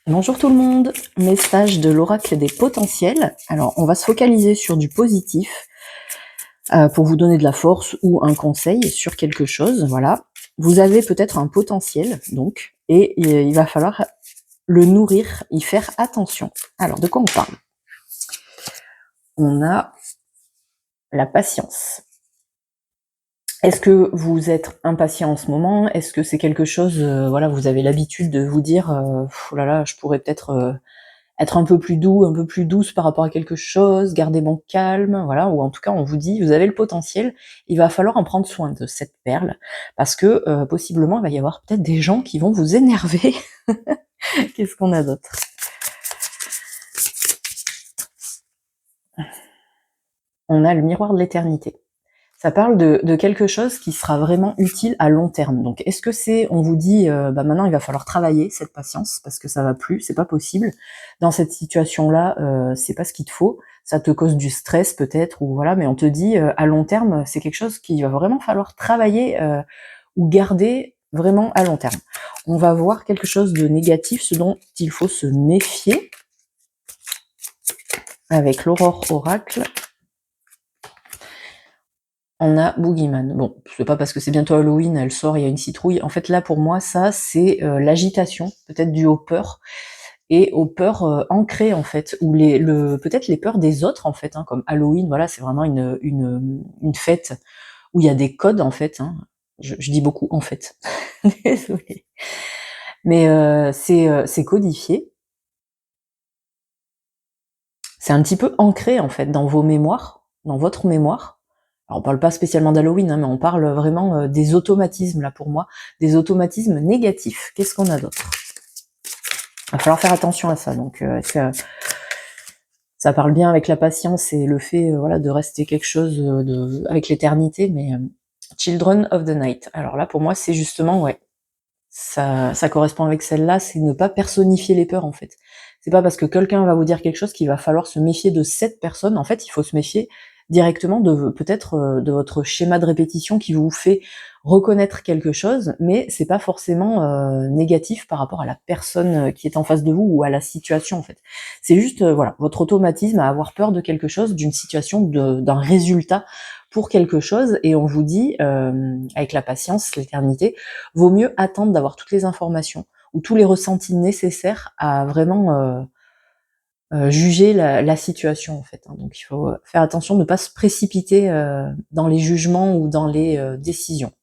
Bonjour tout le monde, message de l'oracle des potentiels. Alors on va se focaliser sur du positif pour vous donner de la force ou un conseil sur quelque chose. Voilà, vous avez peut-être un potentiel donc et il va falloir le nourrir, y faire attention. Alors de quoi on parle? On a la patience. Est-ce que vous êtes impatient en ce moment? Est-ce que c'est quelque chose, voilà, vous avez l'habitude de vous dire, «Oh là là, je pourrais peut-être, être un peu plus doux, un peu plus douce par rapport à quelque chose, garder mon calme», voilà, ou en tout cas on vous dit: «Vous avez le potentiel, il va falloir en prendre soin de cette perle» parce que, possiblement il va y avoir peut-être des gens qui vont vous énerver. Qu'est-ce qu'on a d'autre? On a le miroir de l'éternité. Ça parle de quelque chose qui sera vraiment utile à long terme. Donc est-ce que c'est, on vous dit, bah maintenant il va falloir travailler cette patience parce que ça va plus, c'est pas possible. Dans cette situation-là, c'est pas ce qu'il te faut. Ça te cause du stress peut-être ou voilà, mais on te dit à long terme, c'est quelque chose qu'il va vraiment falloir travailler ou garder vraiment à long terme. On va voir quelque chose de négatif, ce dont il faut se méfier avec l'aurore oracle. On a Boogeyman. Bon, c'est pas parce que c'est bientôt Halloween, elle sort, il y a une citrouille. En fait, là, pour moi, ça, c'est l'agitation, peut-être due aux peurs, et aux peurs ancrées, en fait, ou peut-être les peurs des autres, en fait, hein, comme Halloween, voilà, c'est vraiment une fête où il y a des codes, en fait. Hein. Je dis beaucoup, en fait. Désolée. Mais c'est codifié. C'est un petit peu ancré, en fait, dans vos mémoires, dans votre mémoire. Alors on parle pas spécialement d'Halloween, hein, mais on parle vraiment des automatismes, là, pour moi, des automatismes négatifs. Qu'est-ce qu'on a d'autre? Il va falloir faire attention à ça, donc ça parle bien avec la patience et le fait voilà, de rester quelque chose avec l'éternité, mais Children of the Night. Alors là, pour moi, c'est justement, ouais, ça correspond avec celle-là, c'est ne pas personnifier les peurs, en fait. C'est pas parce que quelqu'un va vous dire quelque chose qu'il va falloir se méfier de cette personne. En fait, il faut se méfier directement de peut-être de votre schéma de répétition qui vous fait reconnaître quelque chose, mais c'est pas forcément négatif par rapport à la personne qui est en face de vous ou à la situation, en fait. C'est juste voilà, votre automatisme à avoir peur de quelque chose, d'une situation, d'un résultat pour quelque chose, et on vous dit avec la patience, l'éternité, vaut mieux attendre d'avoir toutes les informations ou tous les ressentis nécessaires à vraiment juger la situation, en fait. Hein. Donc il faut faire attention de ne pas se précipiter dans les jugements ou dans les décisions.